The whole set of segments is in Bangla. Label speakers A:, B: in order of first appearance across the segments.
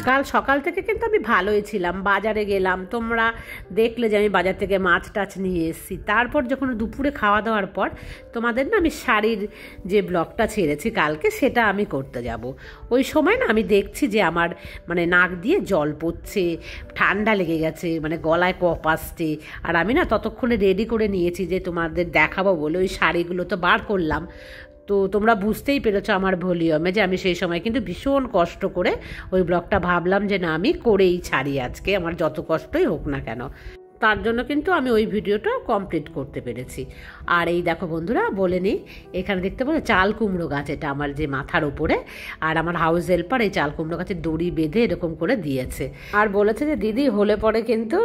A: কাল সকাল থেকে কিন্তু আমি ভালোই ছিলাম, বাজারে গেলাম, তোমরা দেখলে যে আমি বাজার থেকে মাছ টাছ নিয়ে এসেছি। তারপর যখন দুপুরে খাওয়া দাওয়ার পর তোমাদের না আমি শাড়ির যে ব্লগটা ছেড়েছি কালকে, সেটা আমি করতে যাব। ওই সময় না আমি দেখছি যে আমার মানে নাক দিয়ে জল পড়ছে, ঠান্ডা লেগে গেছে, মানে গলায় কপ আসছে। আর আমি না ততক্ষণে রেডি করে নিয়েছি যে তোমাদের দেখাবো বলে ওই শাড়িগুলো তো বার করলাম। তো তোমরা বুঝতেই পেরেছো আমার ভলিউমে যে আমি সেই সময় কিন্তু ভীষণ কষ্ট করে ওই ব্লগটা ভাবলাম যে না আমি করেই ছাড়ি আজকে, আমার যত কষ্টই হোক না কেন। তার জন্য কিন্তু আমি ওই ভিডিওটা কমপ্লিট করতে পেরেছি। আর এই দেখো বন্ধুরা, বলে নিই, এখানে দেখতে পাচ্ছ চাল কুমড়ো গাছ, এটা আমার যে মাথার উপরে। আর আমার হাউস হেল্পার এই চাল কুমড়ো গাছের দড়ি বেঁধে এরকম করে দিয়েছে, আর বলেছে যে দিদি হলে পরে কিন্তু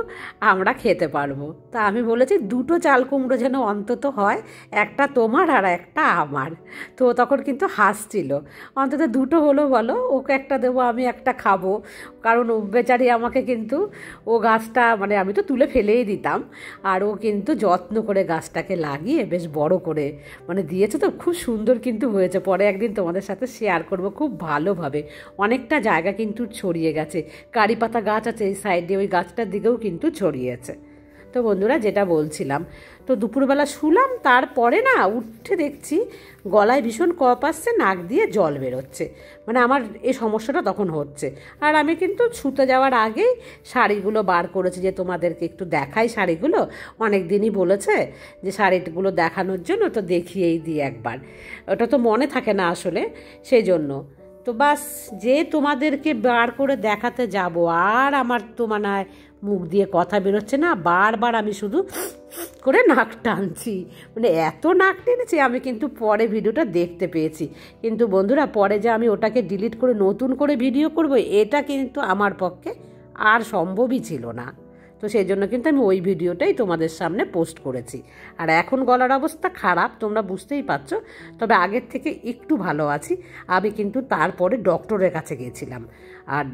A: আমরা খেতে পারবো। তা আমি বলেছি দুটো চাল কুমড়ো যেন অন্তত হয়, একটা তোমার আর একটা আমার। তো তখন কিন্তু হাসছিল, অন্তত দুটো হলো বলো, ওকে একটা দেবো আমি একটা খাবো। কারণ ও বেচারি আমাকে কিন্তু ও গাছটা মানে আমি তো তুলে ফেলেই দিতাম, আর ও কিন্তু যত্ন করে গাছটাকে লাগিয়ে বেশ বড় করে মানে দিয়েছে। তো খুব সুন্দর কিন্তু হয়েছে, পরে একদিন তোমাদের সাথে শেয়ার করব খুব ভালোভাবে। অনেকটা জায়গা কিন্তু ছড়িয়ে গেছে, কারি পাতা গাছ আছে এই সাইডে, ওই গাছটার দিকেও কিন্তু ছড়িয়েছে। তো বন্ধুরা যেটা বলছিলাম, তো দুপুরবেলা শুলাম, তারপরে না উঠে দেখছি গলায় ভীষণ কপ আসছে, নাক দিয়ে জল বেরোচ্ছে, মানে আমার এই সমস্যাটা তখন হচ্ছে। আর আমি কিন্তু শুতে যাওয়ার আগেই শাড়িগুলো বার করেছি যে তোমাদেরকে একটু দেখাই শাড়িগুলো, অনেক দিনই বলেছে যে শাড়িগুলো দেখানোর জন্য, তো দেখিয়েই দিই একবার, ওটা তো মনে থাকে না আসলে, সেই জন্য। তো বাস যে তোমাদেরকে বার করে দেখাতে যাব, আর আমার তো মনে হয় মুখ দিয়ে কথা বেরোচ্ছে না, বারবার আমি শুধু করে নাক টানছি, মানে এত নাক টেনেছি আমি কিন্তু পরে ভিডিওটা দেখতে পেয়েছি। কিন্তু বন্ধুরা পরে যে আমি ওটাকে ডিলিট করে নতুন করে ভিডিও করব, এটা কিন্তু আমার পক্ষে আর সম্ভবই ছিল না। তো সেই জন্য কিন্তু আমি ওই ভিডিওটাই তোমাদের সামনে পোস্ট করেছি। আর এখন গলার অবস্থা খারাপ, তোমরা বুঝতেই পারছো, তবে আগের থেকে একটু ভালো আছি। আমি কিন্তু তারপরে ডক্টরের কাছে গিয়েছিলাম। আর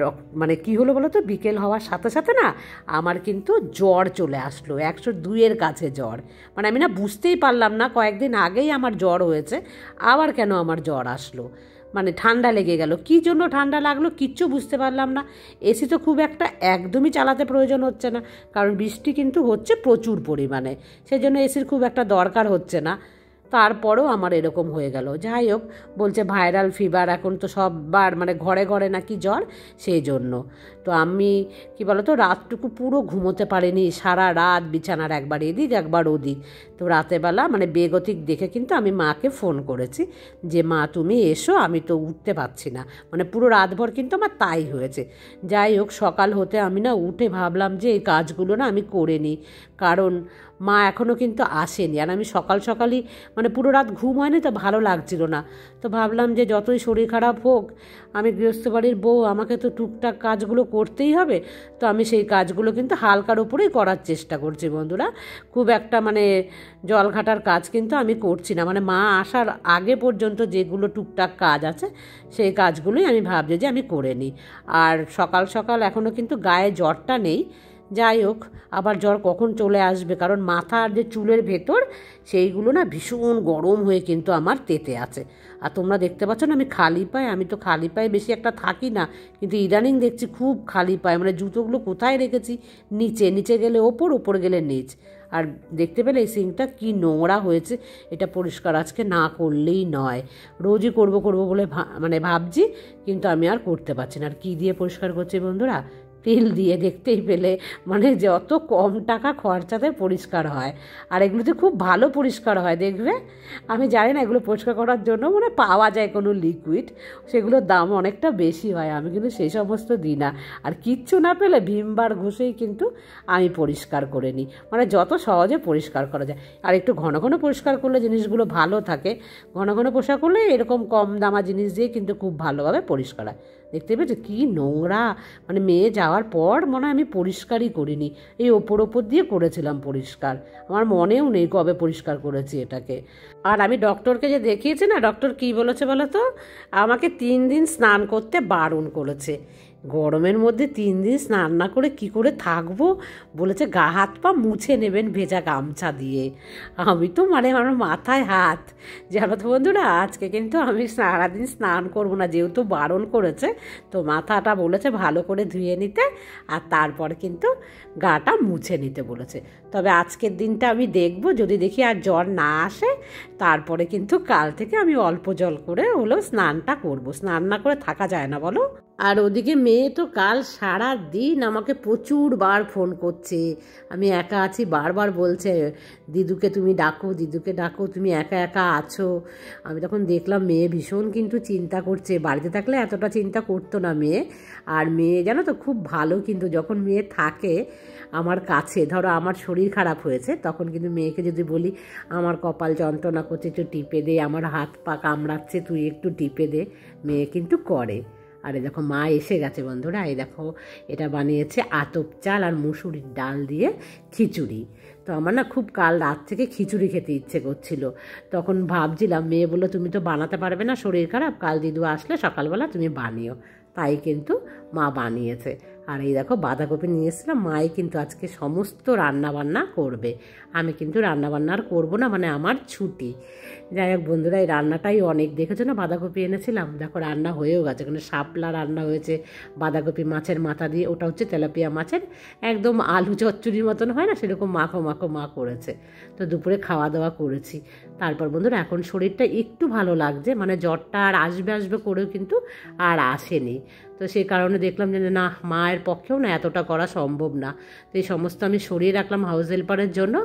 A: মানে কী হলো বলো তো, বিকেল হওয়ার সাথে সাথে না আমার কিন্তু জ্বর চলে আসলো, 102-এর কাছে জ্বর। মানে আমি না বুঝতেই পারলাম না, কয়েকদিন আগেই আমার জ্বর হয়েছে, আবার কেন আমার জ্বর আসলো। মানে ঠান্ডা লেগে গেল, কী জন্য ঠান্ডা লাগলো কিচ্ছু বুঝতে পারলাম না। এসি তো খুব একটা একদমই চালাতে প্রয়োজন হচ্ছে না, কারণ বৃষ্টি কিন্তু হচ্ছে প্রচুর পরিমাণে, সেই জন্য এসির খুব একটা দরকার হচ্ছে না। তারপরেও আমার এরকম হয়ে গেল। যাই হোক, বলছে ভাইরাল ফিভার, এখন তো সববার মানে ঘরে ঘরে নাকি জ্বর, সেই জন্য। তো আমি কি বলতো রাতটুকু পুরো ঘুমোতে পারিনি, সারা রাত বিছানার একবার এদিক একবার ওদিক। তো রাতেরবেলা মানে বেগতিক দেখে কিন্তু আমি মাকে ফোন করেছি যে মা তুমি এসো, আমি তো উঠতে পারছি না, মানে পুরো রাতভর কিন্তু আমার তাই হয়েছে। যাই হোক, সকাল হতে আমি না উঠে ভাবলাম যে এই কাজগুলো না আমি করে নিই, কারণ মা এখনও কিন্তু আসেনি। আর আমি সকাল সকালই মানে পুরো রাত ঘুম হয়নি, তো ভালো লাগছিল না। তো ভাবলাম যে যতই শরীর খারাপ হোক, আমি গৃহস্থ বাড়ির বউ, আমাকে তো টুকটাক কাজগুলো করতেই হবে। তো আমি সেই কাজগুলো কিন্তু হালকার উপরেই করার চেষ্টা করছি বন্ধুরা, খুব একটা মানে জল ঘাটার কাজ কিন্তু আমি করছি না। মানে মা আসার আগে পর্যন্ত যেগুলো টুকটাক কাজ আছে সেই কাজগুলোই আমি ভাবছি যে আমি করে নিই। আর সকাল সকাল এখনও কিন্তু গায়ে জ্বরটা নেই। যাই হোক, আবার জ্বর কখন চলে আসবে, কারণ মাথার যে চুলের ভেতর সেইগুলো না ভীষণ গরম হয়ে কিন্তু আমার তেতে আছে। আর তোমরা দেখতে পাচ্ছ না আমি খালি পায়ে, আমি তো খালি পায়ে বেশি একটা থাকি না, কিন্তু ইদানিং দেখছি খুব খালি পায়ে, মানে জুতোগুলো কোথায় রেখেছি, নিচে, নিচে গেলে ওপর, ওপর গেলে নিচ। আর দেখতে পেলে এই সিঙ্কটা কি নোংরা হয়েছে, এটা পরিষ্কার আজকে না করলেই নয়। রোজই করব করব বলে মানে ভাবছি, কিন্তু আমি আর করতে পারছি না। আর কী দিয়ে পরিষ্কার করছি বন্ধুরা? তেল দিয়ে, দেখতেই পেলে, মানে যত কম টাকা খরচাতে পরিষ্কার হয়। আর এগুলোতে খুব ভালো পরিষ্কার হয়, দেখবে। আমি জানি না এগুলো পরিষ্কার করার জন্য মানে পাওয়া যায় কোনো লিকুইড, সেগুলোর দাম অনেকটা বেশি হয়, আমি কিন্তু সেই সমস্ত দিই না। আর কিচ্ছু না পেলে ভিমবার ঘষেই কিন্তু আমি পরিষ্কার করে নিই, মানে যত সহজে পরিষ্কার করা যায়। আর একটু ঘন ঘন পরিষ্কার করলে জিনিসগুলো ভালো থাকে, ঘন ঘন পরিষ্কার করলে এরকম কম দামা জিনিস দিয়ে কিন্তু খুব ভালোভাবে পরিষ্কার হয়। দেখতে পেয়েছো কী নোংরা, মানে মেয়ে যাওয়ার পর মনে হয় আমি পরিষ্কারই করিনি, এই ওপর ওপর দিয়ে করেছিলাম পরিষ্কার, আমার মনেও নেই কবে পরিষ্কার করেছি এটাকে। আর আমি ডক্টরকে যে দেখিয়েছি না, ডক্টর কী বলেছে বলো তো, আমাকে 3 দিন স্নান করতে বারণ করেছে। গরমের মধ্যে 3 দিন স্নান না করে কি করে থাকবো, বলেছে গা হাত পা মুছে নেবেন ভেজা গামছা দিয়ে। আমি তো মানে আমার মাথায় হাত, জানো তো বন্ধুরা, আজকে কিন্তু আমি সারাদিন স্নান করবো না, যেহেতু বারণ করেছে। তো মাথাটা বলেছে ভালো করে ধুয়ে নিতে, আর তারপর কিন্তু গাটা মুছে নিতে বলেছে। তবে আজকের দিনটা আমি দেখবো, যদি দেখি আর জ্বর না আসে তারপরে কিন্তু কাল থেকে আমি অল্প জল করে হলেও স্নানটা করব। স্নান না করে থাকা যায় না বলো। আর ওদিকে মেয়ে তো কাল সারা দিন আমাকে প্রচুর বার ফোন করছে, আমি একা আছি বারবার বলছে দিদুকে তুমি ডাকো, দিদুকে ডাকো, তুমি একা একা আছো। আমি তখন দেখলাম মেয়ে ভীষণ কিন্তু চিন্তা করছে, বাড়িতে থাকলে এতটা চিন্তা করতো না মেয়ে। আর মেয়ে জানো তো খুব ভালো, কিন্তু যখন মেয়ে থাকে আমার কাছে, ধরো আমার শরীর খারাপ হয়েছে তখন কিন্তু মেয়েকে যদি বলি আমার কপাল যন্ত্রণা করছে একটু টিপে দে, আমার হাত পা কামড়াচ্ছে তুই একটু টিপে দে, মেয়ে কিন্তু করে। আরে দেখো মা এসে গেছে বন্ধুরা, এই দেখো এটা বানিয়েছে আতপ চাল আর মুসুরির ডাল দিয়ে খিচুড়ি। তো আমার না খুব কাল রাত থেকে খিচুড়ি খেতে ইচ্ছে করছিল, তখন ভাবছিলাম মেয়ে বললো তুমি তো বানাতে পারবে না, শরীর খারাপ, কাল দিদু আসলে সকালবেলা তুমি বানিও। তাই কিন্তু মা বানিয়েছে। আর এই দেখো বাঁধাকপি নিয়ে এসেছিলাম, মাই কিন্তু আজকে সমস্ত রান্নাবান্না করবে, আমি কিন্তু রান্নাবান্না আর করবো না, মানে আমার ছুটি। যাই হোক বন্ধুরা, এই রান্নাটাই অনেক, দেখেছো না বাঁধাকপি এনেছিলাম, দেখো রান্না হয়েও গেছে। এখানে শাপলা রান্না হয়েছে বাঁধাকপি মাছের মাথা দিয়ে, ওটা হচ্ছে তেলাপিয়া মাছের একদম আলু চচ্চড়ির মতন হয় না, সেরকম মাখো মাখো মা করেছে। তো দুপুরে খাওয়া দাওয়া করেছি। তারপর বন্ধুরা এখন শরীরটা একটু ভালো লাগছে, মানে জ্বরটা আর আসবে আসবে করেও কিন্তু আর আসেনি। তো সেই কারণে দেখলাম যে না, মায়ের পক্ষেও না এতটা করা সম্ভব না। তো এই সমস্ত আমি সরিয়ে রাখলাম হাউস হেল্পারের জন্য।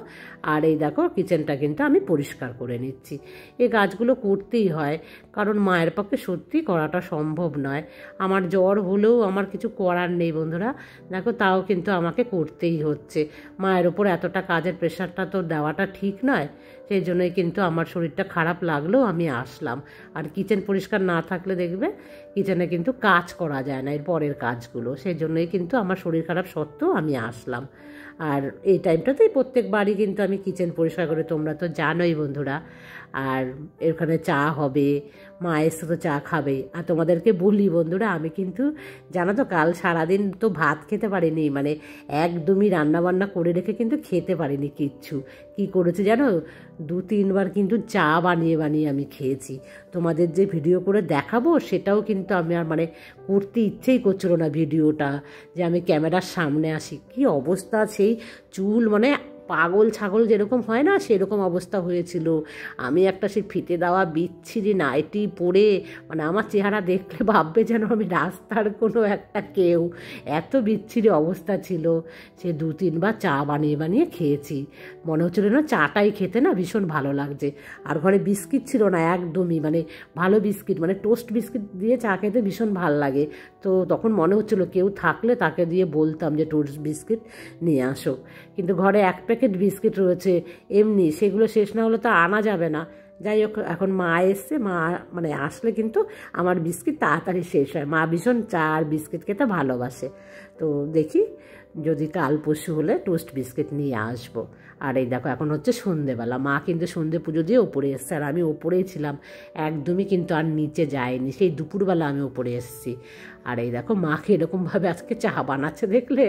A: আর এই দেখো কিচেনটা কিন্তু আমি পরিষ্কার করে নিচ্ছি। এই কাজগুলো করতেই হয়, কারণ মায়ের পক্ষে সত্যি করাটা সম্ভব নয়। আমার জ্বর হলেও আমার কিছু করার নেই বন্ধুরা, দেখো তাও কিন্তু আমাকে করতেই হচ্ছে। মায়ের ওপর এতটা কাজের প্রেশারটা তো দেওয়াটা ঠিক নয়, সেই জন্যই কিন্তু আমার শরীরটা খারাপ লাগলেও আমি আসলাম। আর কিচেন পরিষ্কার না থাকলে দেখবে কিচেনে কিন্তু কাজ করা যায় না, এর পরের কাজগুলো, সেই জন্যই কিন্তু আমার শরীর খারাপ সত্ত্বেও আমি আসলাম। আর এই টাইমটাতেই প্রত্যেকবারই কিন্তু আমি কিচেন পরিষ্কার করে, তোমরা তো জানোই বন্ধুরা। আর এখানে চা হবে, মা এসে তো চা খাবেই। আর তোমাদেরকে বলি বন্ধুরা, আমি কিন্তু জানো তো কাল সারাদিন তো ভাত খেতে পারিনি, মানে একদমই রান্নাবান্না করে রেখে কিন্তু খেতে পারিনি কিচ্ছু। কি করেছি জানো, 2-3 বার কিন্তু চা বানিয়ে বানিয়ে আমি খেয়েছি। তোমাদের যে ভিডিও করে দেখাবো সেটাও কিন্তু আমি আর মানে করতে ইচ্ছেই করছিল না ভিডিওটা, যে আমি ক্যামেরার সামনে আসি। কি অবস্থা, সেই চুল মানে পাগল ছাগল যেরকম হয় না সেরকম অবস্থা হয়েছিল। আমি একটা সেই ফিতে দেওয়া বিচ্ছিরি নাইটি পরে, মানে আমার চেহারা দেখলে ভাববে যেন আমি রাস্তার কোনো একটা কেউ, এত বিচ্ছিরি অবস্থা ছিল। সে 2-3 বার চা বানিয়ে বানিয়ে খেয়েছি, মনে হচ্ছিল না চাটাই খেতে না ভীষণ ভালো লাগছে। আর ঘরে বিস্কিট ছিল না একদমই, মানে ভালো বিস্কিট, মানে টোস্ট বিস্কিট দিয়ে চা খেতে ভীষণ ভাল লাগে। তো তখন মনে হচ্ছিল কেউ থাকলে তাকে দিয়ে বলতাম যে টোস্ট বিস্কিট নিয়ে আসো, কিন্তু ঘরে 1 প্যাকেট বিস্কিট রয়েছে এমনি, সেগুলো শেষ না হলে তো আনা যাবে না। যাই হোক এখন মা এসছে, মা মানে আসলে কিন্তু আমার বিস্কিট তাড়াতাড়ি শেষ হয়। মা ভীষণ চা আর বিস্কিট খেতে ভালোবাসে, তো দেখি যদি কাল পরশু হলে টোস্ট বিস্কিট নিয়ে আসবো। আর এই দেখো এখন হচ্ছে সন্ধেবেলা, মা কিন্তু সন্ধে পুজো দিয়ে ওপরে এসছে, আর আমি ওপরেই ছিলাম, একদমই কিন্তু আর নিচে যাইনি, সেই দুপুরবেলা আমি ওপরে এসেছি। আর এই দেখো মাকে এরকমভাবে আজকে চা বানাচ্ছে দেখলে,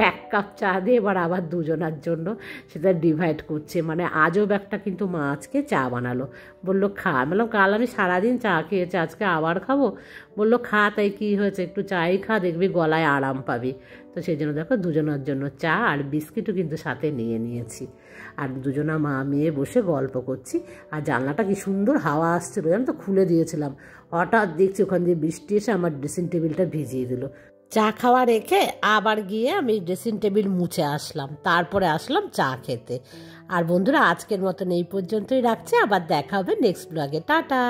A: 1 কাপ চা দিয়ে এবার আবার দুজনার জন্য সেটা ডিভাইড করছে, মানে আজব একটা কিন্তু মা আজকে চা বানালো। বললো খা, বললাম কাল আমি সারাদিন চা খেয়েছি আজকে আবার খাবো, বললো খা, তাই কি হয়েছে একটু চাই খা, দেখবি গলায় আরাম পাবি। তো সেই জন্য দেখো দুজনের জন্য চা আর বিস্কিটও কিন্তু সাথে নিয়ে নিয়েছি। আর দুজনা মা মেয়ে বসে গল্প করছি। আর জানলাটা কি সুন্দর হাওয়া আসছিল জানো তো, খুলে দিয়েছিলাম, হঠাৎ দেখছি ওখান দিয়ে বৃষ্টি এসে আমার ড্রেসিং টেবিলটা ভিজিয়ে দিল। চা খাওয়া রেখে আবার গিয়ে আমি ড্রেসিং টেবিল মুছে আসলাম, তারপরে আসলাম চা খেতে। আর বন্ধুরা আজকের মতন এই পর্যন্তই রাখছি, আবার দেখা হবে নেক্সট ব্লগে, টাটা।